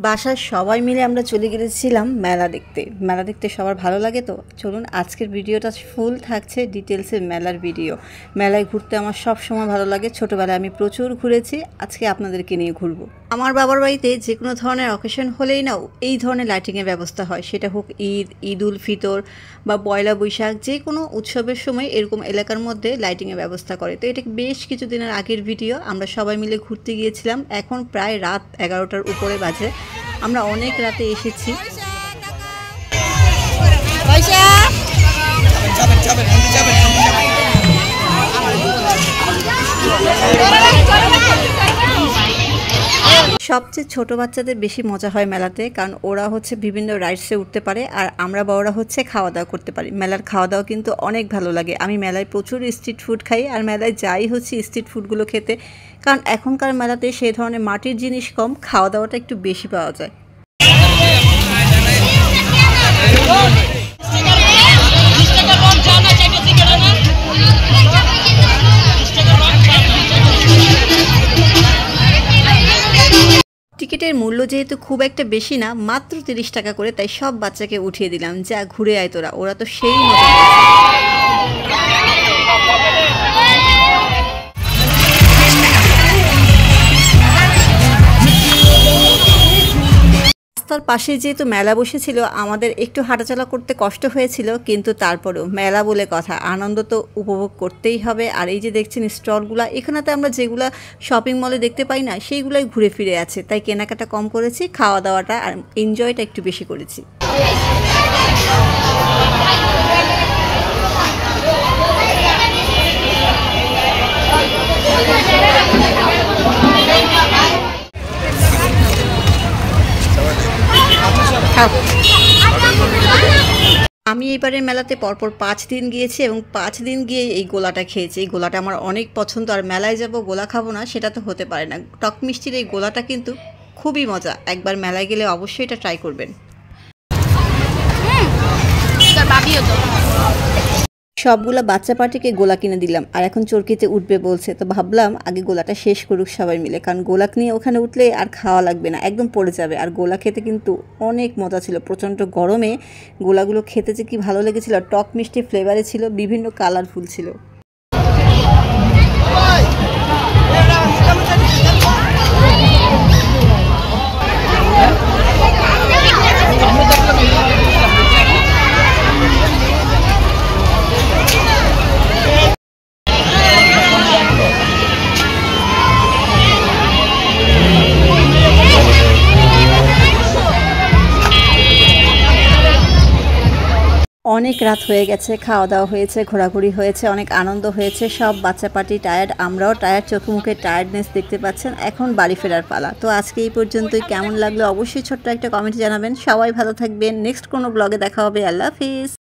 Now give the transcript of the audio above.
বাসার সবাই মিলে আমরা চলে গিয়েছিলাম মেলা দেখতে। মেলা দেখতে সবার ভালো লাগে তো চলুন আজকের ভিডিওটা ফুল থাকছে ডিটেলসে মেলার ভিডিও। মেলায় ঘুরতে আমার সব সময় ভালো লাগে, ছোটোবেলায় আমি প্রচুর ঘুরেছি, আজকে আপনাদেরকে নিয়ে ঘুরবো। আমার বাবার বাড়িতে যে কোনো ধরনের অকেশন হলেই না এই ধরনের লাইটিংয়ের ব্যবস্থা হয়, সেটা হোক ঈদ উল ফিতর বা পয়লা বৈশাখ, যে কোনো উৎসবের সময় এরকম এলাকার মধ্যে লাইটিংয়ের ব্যবস্থা করে। তো এটা বেশ কিছুদিনের আগের ভিডিও, আমরা সবাই মিলে ঘুরতে গিয়েছিলাম। এখন প্রায় রাত 11টার উপরে বাজে, আমরা অনেক রাতে এসেছি। সবচেয়ে ছোট বাচ্চাদের বেশি মজা হয় মেলাতে, কারণ ওরা হচ্ছে বিভিন্ন রাইডসে উঠতে পারে আর আমরা বড়রা হচ্ছে খাওয়া দাওয়া করতে পারি। মেলার খাওয়া দাওয়া কিন্তু অনেক ভালো লাগে। আমি মেলায় প্রচুর স্ট্রিট ফুড খাই আর মেলায় যাই হচ্ছে স্ট্রিট ফুডগুলো খেতে, কারণ এখনকার মেলাতে সেই ধরনের মাটির জিনিস কম, খাওয়া দাওয়াটা একটু বেশি পাওয়া যায়। টিকিটের মূল্য যেহেতু খুব একটা বেশি না, মাত্র 30 টাকা করে, তাই সব বাচ্চাকে উঠিয়ে দিলাম, যা ঘুরে আয় তোরা, ওরা তো সেই মজা রাস্তার পাশে যেহেতু মেলা বসেছিল, আমাদের একটু হাঁটাচলা করতে কষ্ট হয়েছিল, কিন্তু তারপরেও মেলা বলে কথা, আনন্দ তো উপভোগ করতেই হবে। আর এই যে দেখছেন স্টলগুলা, এখানেতে আমরা যেগুলা শপিং মলে দেখতে পাই না সেইগুলাই ঘুরে ফিরে আছে, তাই কেনাকাটা কম করেছি, খাওয়া দাওয়াটা আর এনজয়টা একটু বেশি করেছি। আমি এবারের মেলাতে পরপর 5 দিন গিয়েছি এবং 5 দিন গিয়ে এই গোলাটা খেয়েছি। এই গোলাটা আমার অনেক পছন্দ, আর মেলায় যাব গোলা খাবো না সেটা তো হতে পারে না। টক মিষ্টির এই গোলাটা কিন্তু খুবই মজা, একবার মেলায় গেলে অবশ্যই এটা ট্রাই করবেন। সবগুলা বাচ্চা পার্টিকে গোলা কিনে দিলাম, আর এখন চরকিতে উঠবে বলছে, তো ভাবলাম আগে গোলাটা শেষ করুক সবাই মিলে, কারণ গোলা নিয়ে ওখানে উঠলে আর খাওয়া লাগবে না, একদম পড়ে যাবে। আর গোলা খেতে কিন্তু অনেক মজা ছিল, প্রচণ্ড গরমে গোলাগুলো খেতে যে কি ভালো লেগেছিল, টক মিষ্টি ফ্লেভারে ছিল, বিভিন্ন কালারফুল ছিল। অনেক রাত হয়ে গেছে, খাওয়া দাওয়া হয়েছে, ঘোরাঘুরি হয়েছে, অনেক আনন্দ হয়েছে, সব বাচ্চা পার্টি টায়ার্ড, আমরাও টায়ার্ড, চোখে মুখে টায়ার্ডনেস দেখতে পাচ্ছেন। এখন বাড়ি ফেরার পালা। তো আজকে এই পর্যন্তই, কেমন লাগলো অবশ্যই ছোট্ট একটা কমেন্টে জানাবেন। সবাই ভালো থাকবেন, নেক্সট কোনো ব্লগে দেখা হবে। আল্লাহ হাফিজ।